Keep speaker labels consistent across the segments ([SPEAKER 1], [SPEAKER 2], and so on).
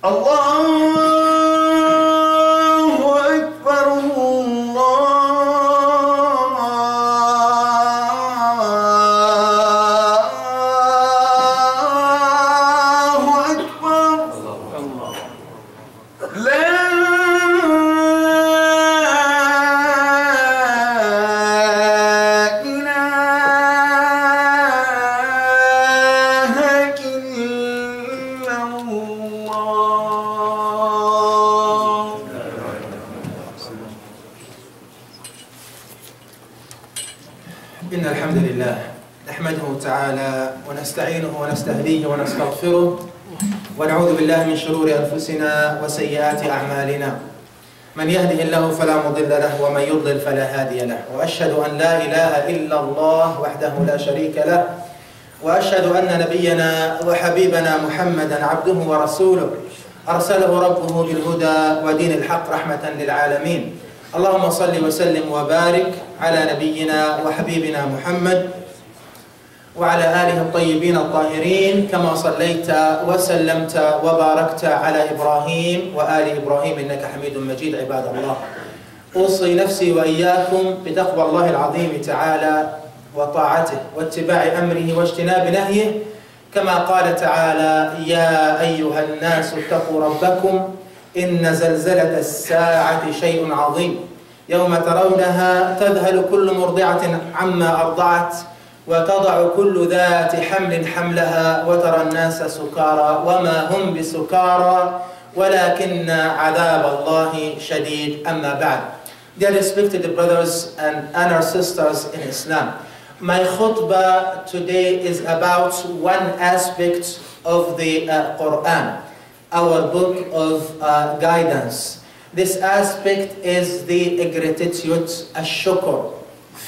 [SPEAKER 1] Allahu Akbar, Allahu Akbar. La
[SPEAKER 2] إن الحمد لله نحمده تعالى ونستعينه ونستهديه ونستغفره ونعوذ بالله من شرور أنفسنا وسيئات أعمالنا. من يهده الله فلا مضل له ومن يضلل فلا هادي له، وأشهد أن لا إله إلا الله وحده لا شريك له، وأشهد أن نبينا وحبيبنا محمدا عبده ورسوله أرسله ربه بالهدى ودين الحق رحمة للعالمين. اللهم صل وسلم وبارك على نبينا وحبيبنا محمد وعلى آله الطيبين الطاهرين، كما صليت وسلمت وباركت على إبراهيم وآل إبراهيم إنك حميد مجيد. عباد الله، أوصي نفسي وإياكم بتقوى الله العظيم تعالى وطاعته واتباع أمره واجتناب نهيه، كما قال تعالى: يا أيها الناس اتقوا ربكم إن زلزلة الساعة شيء عظيم يوم ترونها تذهل كل مرضعة عما أرضعت وتضع كل ذات حمل حملها وترى الناس سكارى وما هم بسكارى ولكن عذاب الله شديد. أما بعد. Dear respected brothers and honor sisters in Islam, my khutbah today is about one aspect of the Quran, our book of guidance. This aspect is the gratitude, الشكر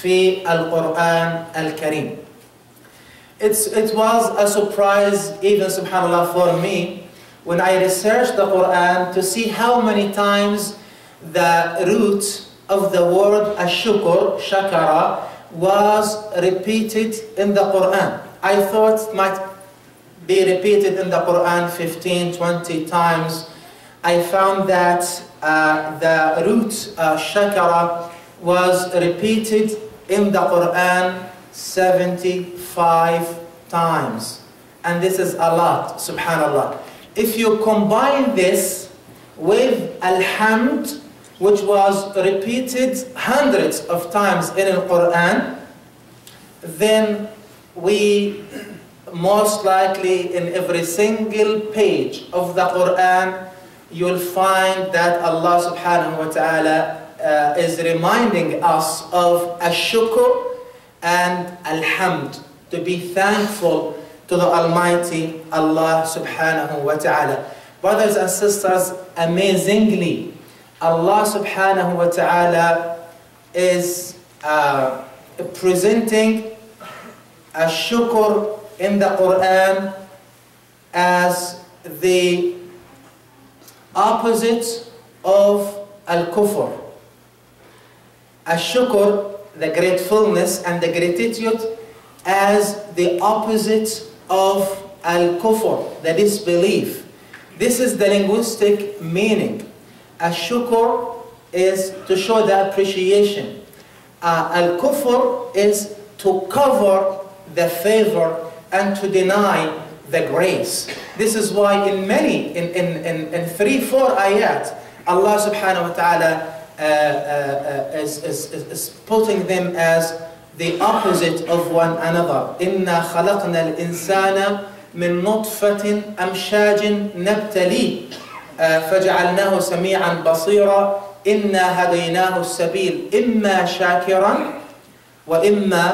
[SPEAKER 2] في القرآن الكريم. It was a surprise, even subhanAllah, for me when I researched the Quran to see how many times the root of the word الشكر, shakara, was repeated in the Quran. I thought it might be repeated in the Quran 15, 20 times. I found that the root shakara was repeated in the Quran 75 times. And this is a lot, subhanallah. If you combine this with alhamd, which was repeated hundreds of times in the Quran, then we most likely in every single page of the Quran you'll find that Allah subhanahu wa ta'ala is reminding us of ash-shukr and alhamd, to be thankful to the Almighty Allah subhanahu wa ta'ala. Brothers and sisters, amazingly, Allah subhanahu wa ta'ala is presenting ash-shukr in the Quran as the opposite of al-kufr. Ash-shukr, the gratefulness and the gratitude, as the opposite of al-kufr, the disbelief. This is the linguistic meaning. Ash-shukr is to show the appreciation. Al-kufr is to cover the favor and to deny the grace. This is why in many, in 3-4 ayat, Allah subhanahu wa ta'ala is putting them as the opposite of one another. إِنَّا خَلَقْنَا الْإِنسَانَ مِنْ نُطْفَةٍ أَمْشَاجٍ نَبْتَلِيهِ فَجَعَلْنَاهُ سَمِيعًا بَصِيرًا إِنَّا هَدَيْنَاهُ السَّبِيلَ إِمَّا شَاكِرًا وَإِمَّا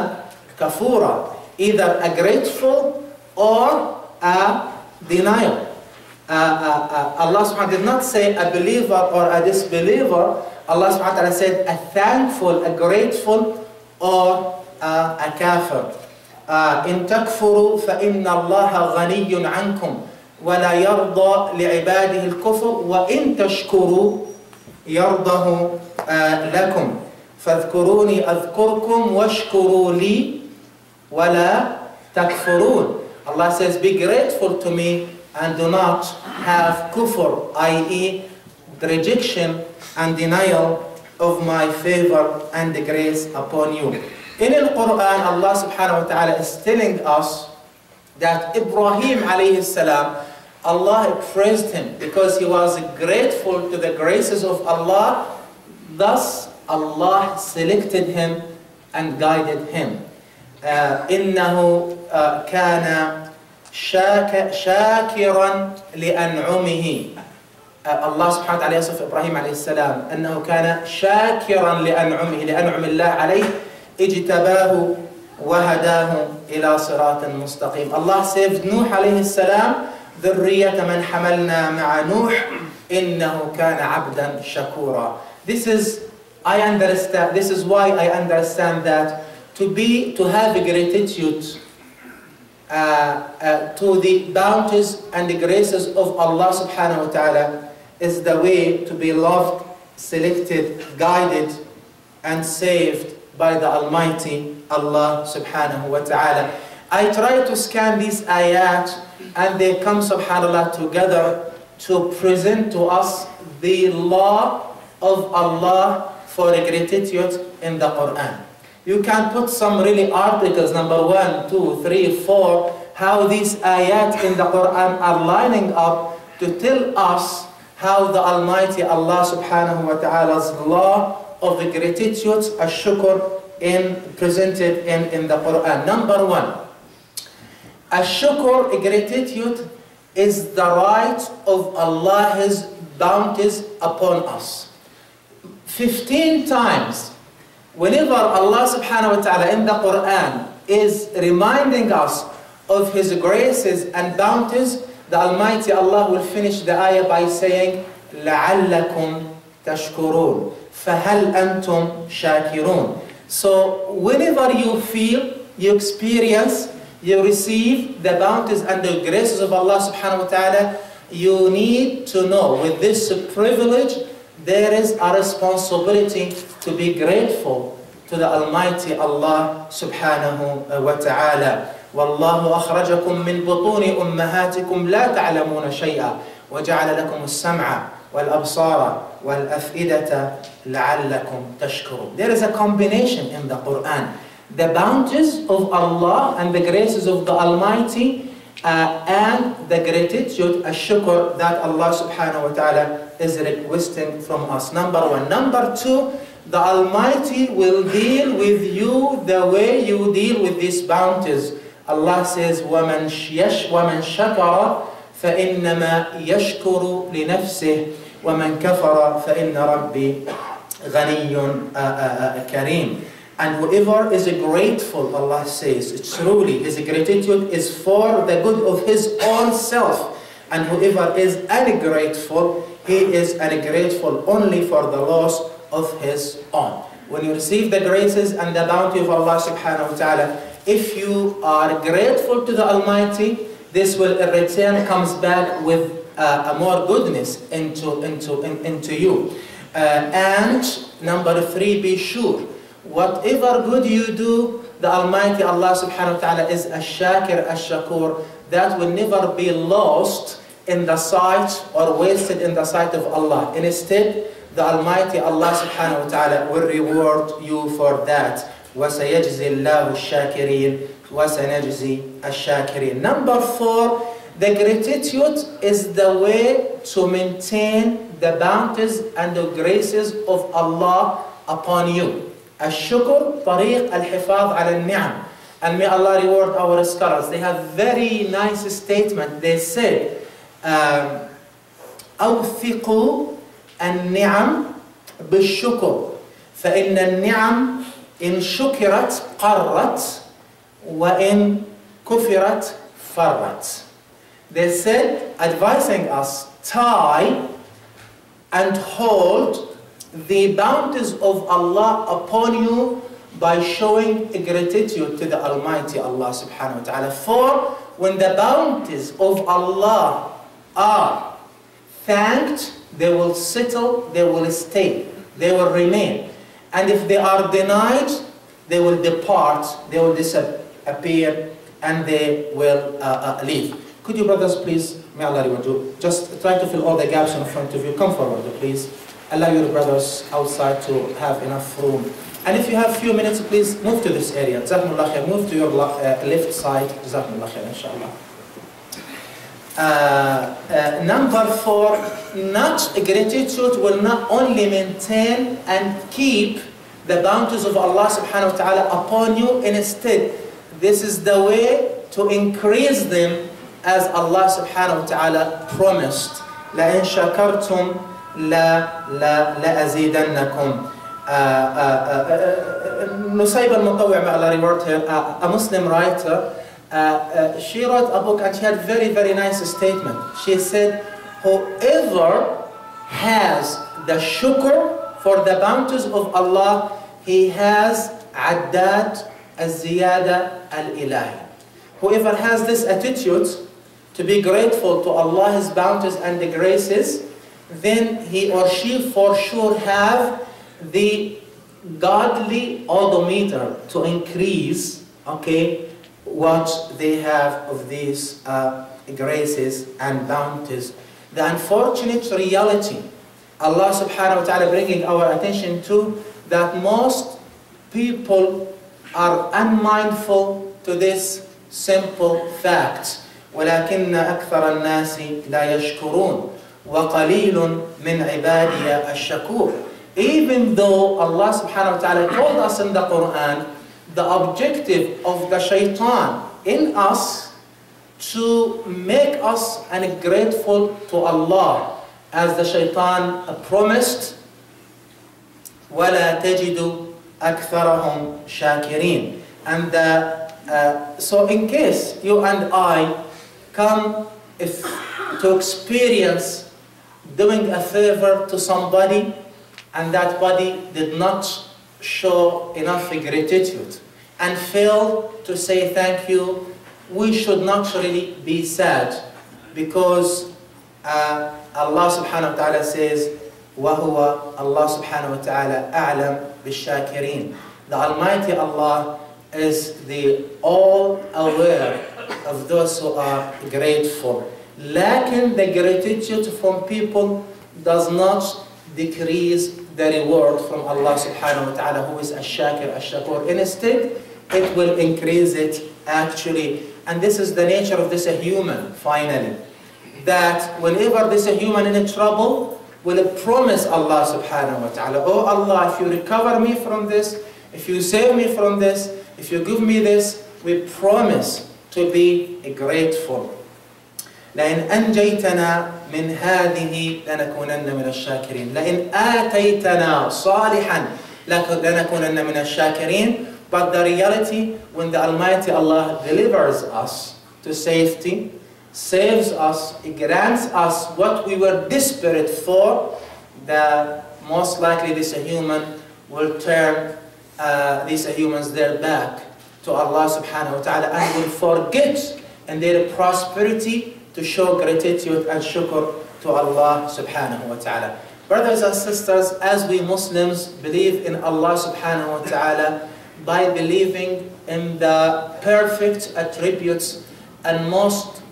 [SPEAKER 2] كَفُورًا. Either a grateful or a denial. Allah subhanahu wa ta'ala did not say a believer or a disbeliever. Allah subhanahu wa ta'ala said a thankful, a grateful, or a kafir. إن تكفروا فإن الله غني عنكم ولا يرضى لعباده الكفر وإن تشكروا يرضه لكم فاذكروني أذكركم واشكروا لي ولا تكفرون. Allah says, be grateful to me and do not have kufr, i.e. the rejection and denial of my favor and the grace upon you. In the Quran, Allah subhanahu wa ta'ala is telling us that Ibrahim alayhi salam, Allah praised him because he was grateful to the graces of Allah. Thus, Allah selected him and guided him. إِنَّهُ كَانَ شَاكِرًا لِأَنْعُمِهِ. Allah subhanahu wa ta'ala يصف إبراهيم عليه السلام أنه كان شاكرا لأنعمه لأنعم الله عليه اجتباه وهداه إلى صراط مستقيم. Allah saved Nuh عليه السلام ذرية من حملنا مع نوح إنه كان عبدا شكورا. This is why I understand that to have gratitude to the bounties and the graces of Allah subhanahu wa ta'ala is the way to be loved, selected, guided and saved by the Almighty Allah subhanahu wa ta'ala. I try to scan these ayat and they come subhanallah together to present to us the law of Allah for gratitude in the Quran. You can put some really articles, number 1, 2, 3, 4, how these ayat in the Quran are lining up to tell us how the Almighty Allah subhanahu wa ta'ala's law of gratitude, ash-shukr, presented in the Quran. Number 1, ash-shukr, gratitude, is the right of Allah's bounties upon us. 15 times, whenever Allah subhanahu wa ta'ala in the Quran is reminding us of His graces and bounties, the Almighty Allah will finish the ayah by saying, لَعَلَّكُمْ تَشْكُرُونَ فَهَلْ أَنْتُمْ شَاكِرُونَ. So whenever you feel, you experience, you receive the bounties and the graces of Allah subhanahu wa ta'ala, you need to know with this privilege there is a responsibility to be grateful to the Almighty Allah subhanahu wa ta'ala. وَاللَّهُ أَخْرَجَكُم مِّن بُطُونِ أُمَّهَاتِكُمْ لَا تَعْلَمُونَ شَيْئًا وَجَعَلَ لَكُمُ السَّمْعَ وَالْأَبْصَارَ وَالْأَفْئِدَةَ لَعَلَّكُمْ تَشْكُرُونَ. There is a combination in the Quran. The bounties of Allah and the graces of the Almighty and the gratitude, ash-shukr, that Allah subhanahu wa ta'ala is requesting from us. Number 1. Number 2, the Almighty will deal with you the way you deal with these bounties. Allah says, وَمَنْ شَكَرَ فَإِنَّمَا يَشْكُرُ لِنَفْسِهِ وَمَنْ كَفَرَ فَإِنَّ رَبِّي غَنِيٌّ كَرِيمٌ. And whoever is grateful, Allah says, truly his gratitude is for the good of his own self. And whoever is ungrateful, he is ungrateful only for the loss of his own. When you receive the graces and the bounty of Allah subhanahu wa ta'ala, if you are grateful to the Almighty, this will in return comes back with a more goodness into you. And number 3, be sure, whatever good you do, the Almighty Allah subhanahu wa ta'ala is ash-shakir, ash-shakur, that will never be lost in the sight or wasted in the sight of Allah. Instead, the Almighty Allah subhanahu wa ta'ala will reward you for that. وَسَيَجْزِي اللَّهُ الشَّاكِرِينَ وَسَنَجْزِي الشَّاكِرِينَ. Number 4, the gratitude is the way to maintain the bounties and the graces of Allah upon you. الشكر طريق الحفاظ على النعم. And may Allah reward our scholars. They have very nice statement. They said, أوثقوا النعم بالشكر فإن النعم إن شكرت قرت وإن كفرت فرت. They said, advising us, tie and hold the bounties of Allah upon you by showing gratitude to the Almighty Allah subhanahu wa ta'ala. For when the bounties of Allah are thanked, they will settle, they will stay, they will remain. And if they are denied, they will depart, they will disappear, and they will leave. Could you brothers please, may Allah reward you, just try to fill all the gaps in front of you. Come forward, please. Allow your brothers outside to have enough room. And if you have a few minutes, please move to this area. Jazakumullah khair. Move to your left side. Jazakumullah khair, inshallah. Number 4, gratitude will not only maintain and keep the bounties of Allah subhanahu wa ta'ala upon you, instead, this is the way to increase them, as Allah subhanahu wa ta'ala promised. لَإِن شَكَرْتُمْ لَأَزِيدَنَّكُمْ. Nusayb al-Mutawwi', may Allah reward her, a Muslim writer, she wrote a book and she had very, very nice statement. She said, whoever has the shukr for the bounties of Allah, he has addad al-ziyada al-ilahi. Whoever has this attitude to be grateful to Allah's bounties and the graces, then he or she for sure have the godly odometer to increase, okay, what they have of these graces and bounties. The unfortunate reality, Allah subhanahu wa ta'ala bringing our attention to, that most people are unmindful to this simple fact. وَلَكِنَّ أَكْثَرَ النَّاسِ لَا يَشْكُرُونَ وَقَلِيلٌ مِنْ عِبَادِيَ الشَّكُورِ. Even though Allah subhanahu wa ta'ala told us in the Quran, the objective of the shaitan in us to make us ungrateful to Allah, as the shaitan promised, وَلَا تَجِدُ أَكْثَرَهُمْ شَاكِرِينَ. And so in case you and I come to experience doing a favor to somebody and that body did not show enough gratitude and fail to say thank you, we should not really be sad, because Allah subhanahu wa ta'ala says, وَهُوَ Allah subhanahu wa ta'ala أَعْلَمْ بِالشَّاكِرِينَ. The Almighty Allah is the all-aware of those who are grateful. Lacking the gratitude from people does not decrease the reward from Allah subhanahu wa ta'ala, who is Ash-Shakir, Ash-Shakur. Instead, it will increase it actually. And this is the nature of this human, finally. That whenever this human in trouble, will promise Allah subhanahu wa ta'ala, oh Allah, if you recover me from this, if you save me from this, if you give me this, we promise to be grateful. لَإِنْ أَنْجَيْتَنَا مِنْ هَذِهِ لَنَكُونَنَّ مِنَ الشَّاكِرِينَ لَإِنْ آتَيْتَنَا صَالِحًا لَنَكُونَنَّ مِنَ الشَّاكِرِينَ. But the reality, when the Almighty Allah delivers us to safety, saves us, grants us what we were desperate for, that most likely this human will turn their back to Allah subhanahu wa ta'ala and will forget in their prosperity to show gratitude and shukr to Allah subhanahu wa ta'ala. Brothers and sisters, as we Muslims believe in Allah subhanahu wa ta'ala by believing in the perfect attributes and most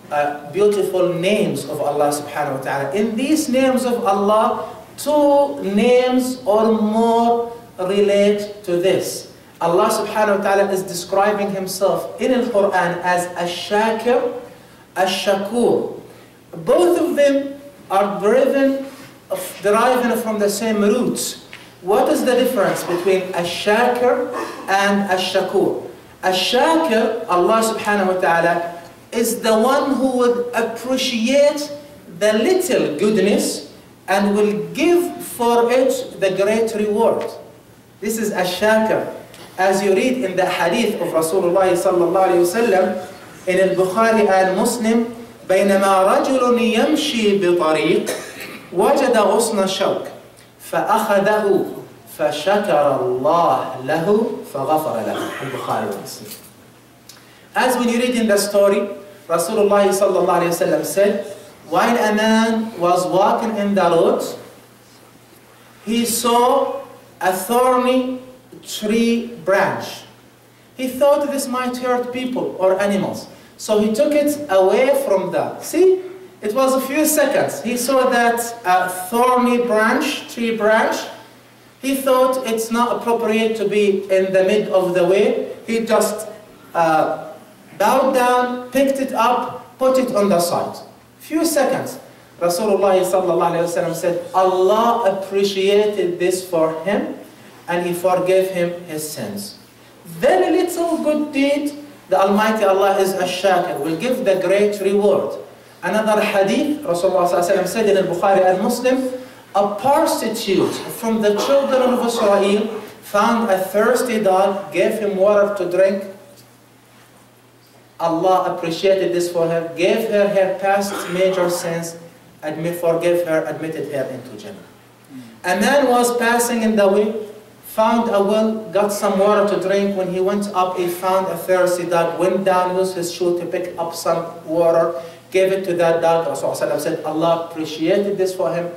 [SPEAKER 2] beautiful names of Allah subhanahu wa ta'ala. In these names of Allah, 2 names or more relate to this. Allah subhanahu wa ta'ala is describing himself in the Quran as Ash-Shakir, Ash-Shakur. Both of them are deriving from the same roots. What is the difference between Ash-Shakir and Ash-Shakur? Ash-Shakir, Allah subhanahu wa ta'ala, is the one who would appreciate the little goodness and will give for it the great reward. This is Ash-Shakir. As you read in the hadith of Rasulullah sallallahu alayhi wa sallam in al-Bukhari and Muslim, بينما رجل يمشي بطريق وجد غصن شوك فأخذه فشكر الله له فغفر له. Al-Bukhari and Muslim. As when you read in the story, Rasulullah sallallahu alayhi wa sallam said, while a man was walking in the road, he saw a thorny tree branch. He thought this might hurt people or animals. So he took it away from that. See, it was a few seconds. He saw that thorny branch, tree branch. He thought it's not appropriate to be in the mid of the way. He just bowed down, picked it up, put it on the side. Few seconds. Rasulullah sallallahu alayhi wa sallam said, Allah appreciated this for him and he forgave him his sins. Very little good deed, the Almighty Allah is ash-shakir, will give the great reward. Another hadith, Rasulullah sallallahu alayhi wa sallam said in Bukhari and Muslim, a prostitute from the children of Israel found a thirsty dog, gave him water to drink. Allah appreciated this for her, gave her her past major sins, forgave her, admitted her into Jannah. A man was passing in the way, found a well, got some water to drink. When he went up, he found a thirsty dog, went down, used his shoe to pick up some water, gave it to that dog. Rasulullah said, Allah appreciated this for him,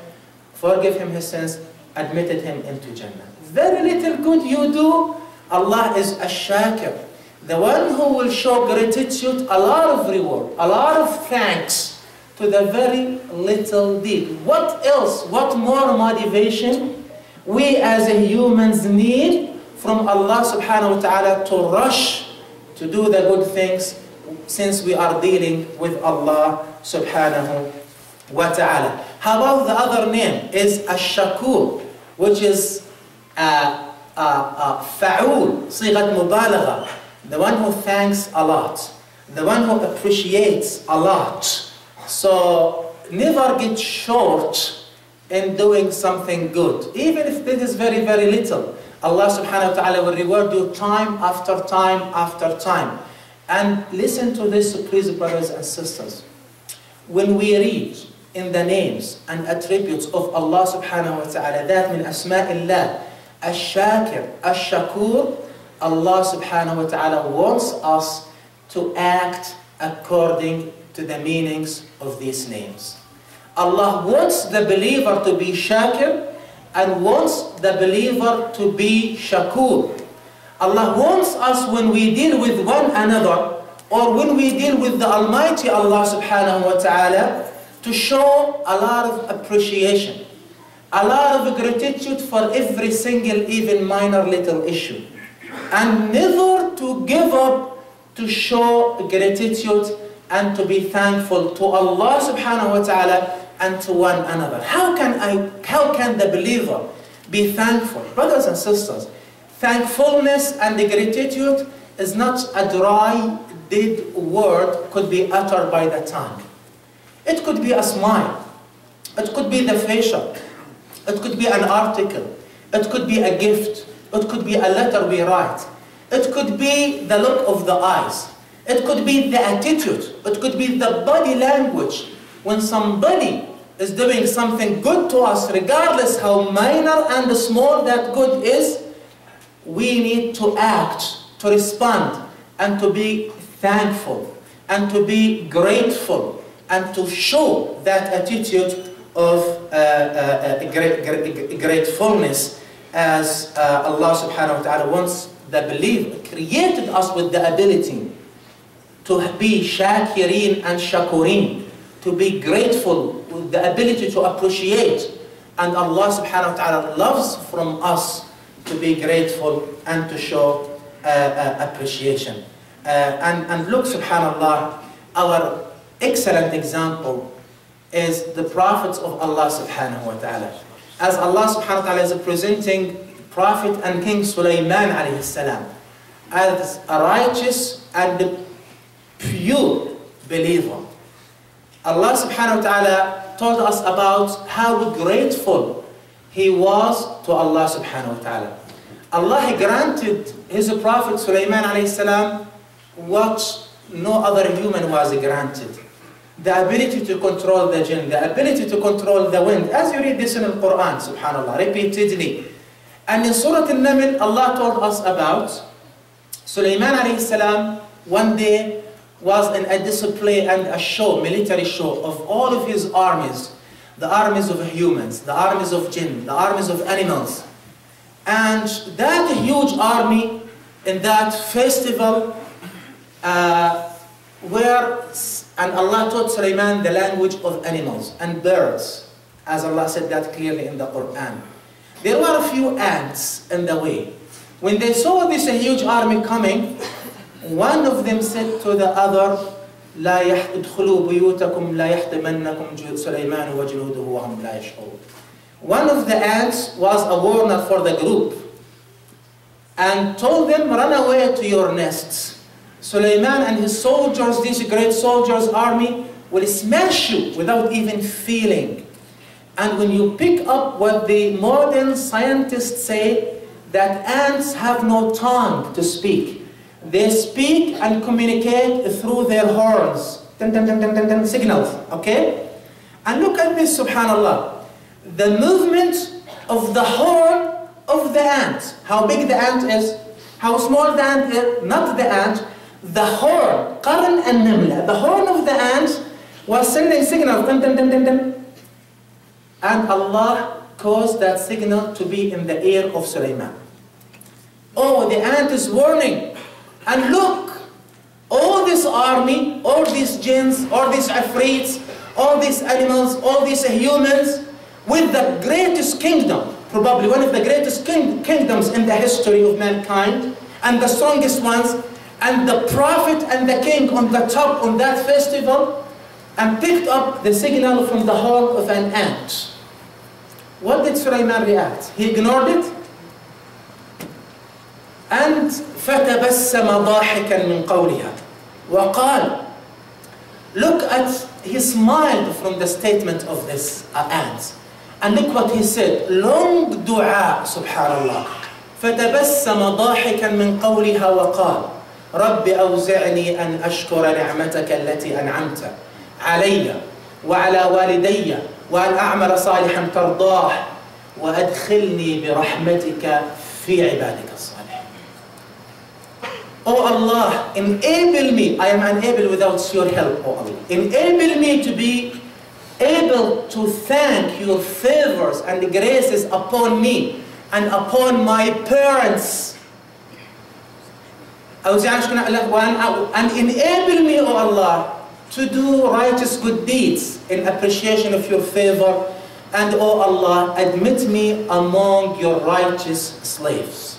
[SPEAKER 2] forgave him his sins, admitted him into Jannah. Very little good you do, Allah is ash-shakir. The one who will show gratitude, a lot of reward, a lot of thanks to the very little deed. What else, what more motivation we as humans need from Allah subhanahu wa ta'ala to rush to do the good things, since we are dealing with Allah subhanahu wa ta'ala. How about the other name is ash-shakur, which is fa'ul, صيغة مبالغة, the one who thanks a lot, the one who appreciates a lot. So never get short in doing something good, even if it is very, very little. Allah subhanahu wa ta'ala will reward you time after time after time. And listen to this, please, brothers and sisters. When we read in the names and attributes of Allah subhanahu wa ta'ala, that min asma'illah, ash-shakir, ash-shakur, Allah subhanahu wa ta'ala wants us to act according to the meanings of these names. Allah wants the believer to be shakir and wants the believer to be shakur. Allah wants us, when we deal with one another or when we deal with the Almighty Allah subhanahu wa ta'ala, to show a lot of appreciation, a lot of gratitude for every single, even minor little issue. And never to give up to show gratitude and to be thankful to Allah subhanahu wa ta'ala and to one another. How can the believer be thankful? Brothers and sisters, thankfulness and gratitude is not a dry, dead word could be uttered by the tongue. It could be a smile. It could be the facial. It could be an article. It could be a gift. It could be a letter we write. It could be the look of the eyes. It could be the attitude. It could be the body language. When somebody is doing something good to us, regardless how minor and small that good is, we need to act, to respond, and to be thankful, and to be grateful, and to show that attitude of gratefulness, as Allah subhanahu wa ta'ala wants the believer, created us with the ability to be shakirin and shakurin, to be grateful, with the ability to appreciate. And Allah subhanahu wa ta'ala loves from us to be grateful and to show appreciation. And look, subhanallah, our excellent example is the prophets of Allah subhanahu wa ta'ala. As Allah subhanahu wa ta'ala is presenting Prophet and King Sulaiman alayhi salam as a righteous and pure believer. Allah subhanahu wa ta'ala told us about how grateful he was to Allah subhanahu wa ta'ala. Allah granted his Prophet Sulaiman alayhi salam what no other human was granted. The ability to control the jinn, the ability to control the wind. As you read this in the Quran, subhanallah, repeatedly. And in Surah Al-Naml, Allah told us about Sulaiman alayhi salam one day was in a display and a show, military show, of all of his armies. The armies of humans, the armies of jinn, the armies of animals. And that huge army in that festival and Allah taught Sulaiman the language of animals and birds, as Allah said that clearly in the Quran. There were a few ants in the way. When they saw this huge army coming, one of them said to the other, لا يدخلوا بيوتكم لا يحطمنكم سليمان وجنوده وهم لا يشعرون. One of the ants was a warner for the group and told them, run away to your nests. Sulaiman and his soldiers, this great soldiers army, will smash you without even feeling. And when you pick up what the modern scientists say, that ants have no tongue to speak. They speak and communicate through their horns, signals, okay? And look at this, subhanallah. The movement of the horn of the ant. How big the ant is, how small the ant is, not the ant, the horn, qarn and nimla. The horn of the ant was sending signals, and Allah caused that signal to be in the ear of Sulaiman. Oh, the ant is warning. And look, all this army, all these jinns, all these afrits, all these animals, all these humans, with the greatest kingdom, probably one of the greatest kingdoms in the history of mankind, and the strongest ones, and the prophet and the king on the top on that festival, and picked up the signal from the horn of an ant. What did Sulaiman react? He ignored it. And فتبسم ضاحكا من قولها وقال, look at, he smiled from the statement of this ant. And look what he said, long dua, subhanallah. فتبسم ضاحكا من قولها وقال رب أوزعني أن أشكر نعمتك التي أنعمت علي وعلى والدي وأن أعمل صالحا ترضاه وأدخلني برحمتك في عبادك الصالحين. Oh Allah, enable me, I am unable without your help, oh Allah. Enable me to be able to thank your favors and graces upon me and upon my parents. And enable me, oh Allah, to do righteous good deeds in appreciation of your favor. And oh Allah, admit me among your righteous slaves.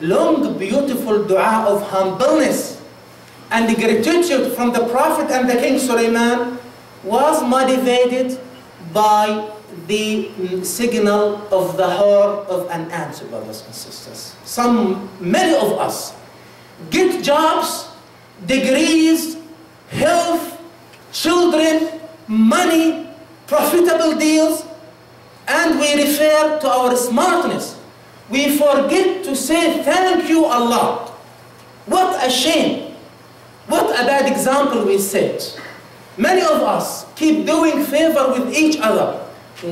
[SPEAKER 2] Long, beautiful dua of humbleness and gratitude from the Prophet and the King Sulaiman was motivated by the signal of the horn of an ant, brothers and sisters. Many of us get jobs, degrees, health, children, money, profitable deals, and we refer to our smartness. We forget to say thank you, Allah. What a shame. What a bad example we set. Many of us keep doing favor with each other.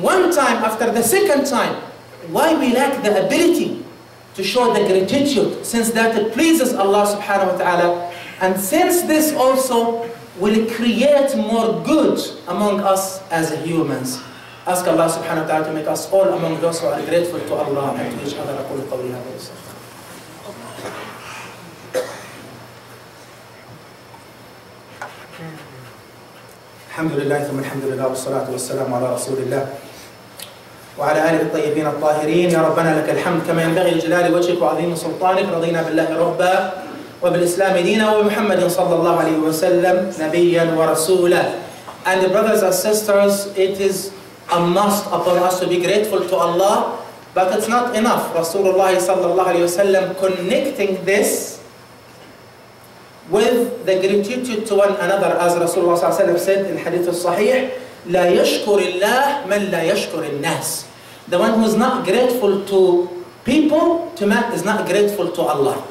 [SPEAKER 2] One time after the second time. Why we lack the ability to show the gratitude, since that it pleases Allah subhanahu wa ta'ala, and since this also will create more good among us as humans. Ask Allah subhanahu wa ta'ala to make us all among those who are grateful to Allah and to each other. أقول قولي هذا واستغفر. الحمد لله ثم الحمد لله والصلاة والسلام على رسول الله وعلى آله الطيبين الطاهرين. يا ربنا لك الحمد كما ينبغي لجلال وجهك وعظيم سلطانك. رضينا بالله ربا وبالإسلام دينا وبمحمد صلى الله عليه وسلم نبيا ورسولا. And brothers and sisters, it is a must upon us to be grateful to Allah, but it's not enough. Rasulullah sallallahu alayhi wasallam connecting this with the gratitude to one another, as Rasulullah sallallahu alayhi wasallam said in Hadith al-Sahih, لا يشكر الله من لا يشكر الناس. The one who is not grateful to people, is not grateful to Allah.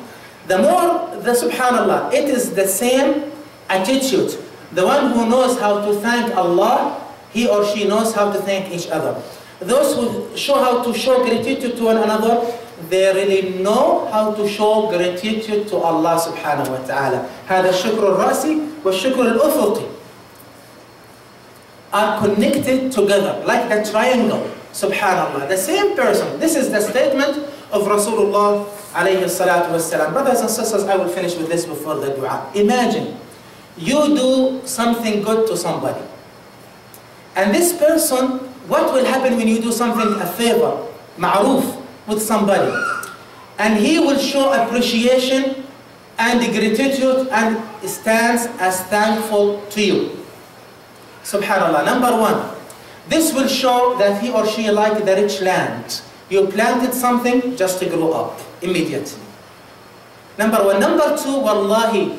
[SPEAKER 2] The more, subhanallah, it is the same attitude. The one who knows how to thank Allah, he or she knows how to thank each other. Those who show how to show gratitude to one another, they really know how to show gratitude to Allah subhanahu wa ta'ala. هذا الشكر الرأسي والشكر الأفقي are connected together like the triangle. Subhanallah, the same person. This is the statement of Rasulullah alayhi salatu wasalam. Brothers and sisters, I will finish with this before the dua. Imagine you do something good to somebody. And this person, what will happen when you do something, a favor, ma'roof, with somebody? And he will show appreciation and gratitude and stands as thankful to you. Subhanallah. Number one, this will show that he or she like the rich land. You planted something just to grow up immediately. Number one. Number two, wallahi,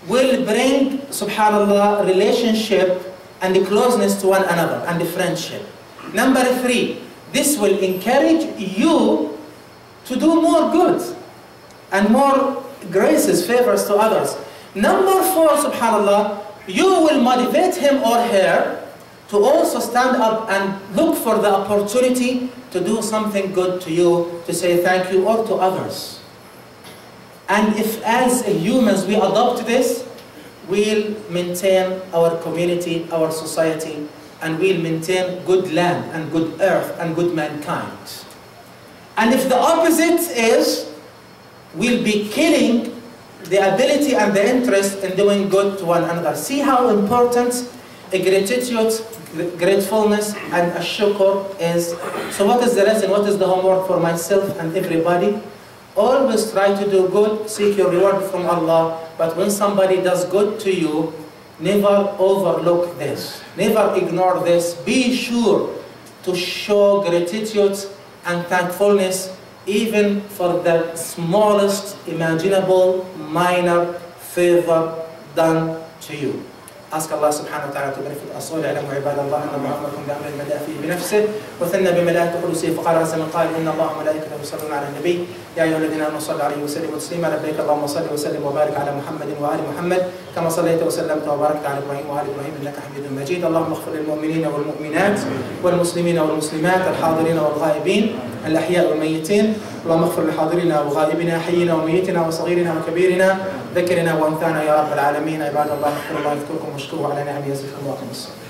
[SPEAKER 2] will bring, subhanallah, relationship and the closeness to one another and the friendship. Number three, this will encourage you to do more good and more graces, favors to others. Number four, subhanallah, you will motivate him or her to also stand up and look for the opportunity to do something good to you, to say thank you, or to others. And if as humans we adopt this, we'll maintain our community, our society, and we'll maintain good land and good earth and good mankind. And if the opposite is, we'll be killing the ability and the interest in doing good to one another. See how important a gratitude, gratefulness, and a shukr is. So what is the lesson? What is the homework for myself and everybody? Always try to do good, seek your reward from Allah. But when somebody does good to you, never overlook this. Never ignore this. Be sure to show gratitude and thankfulness even for the smallest imaginable minor favor done to you. Ask Allah subhanahu wa ta'ala to benefit us all. اعلموا عباد الله أن الله أمركم بأمر بدأ فيه بنفسه وثنى بملائكته قدسه فقال عز من قال إن الله وملائكته يصلون على النبي يا أيها الذين آمنوا صلوا عليه وسلموا تسليما لبيك اللهم صل وسلم وبارك على محمد وآل محمد كما صليت وسلمت وباركت على إبراهيم وآل إبراهيم إنك حميد مجيد. اللهم اغفر للمؤمنين والمؤمنات والمسلمين والمسلمات الحاضرين والغائبين الأحياء والميتين. اللهم اغفر لحاضرنا وغائبنا حينا وميتنا وصغيرنا وكبيرنا ذكرنا وأنثانا يا رب العالمين. عباد الله اذكروا الله يذكركم واشكروه على نعمه يزدكم وأقيموا الصلاة.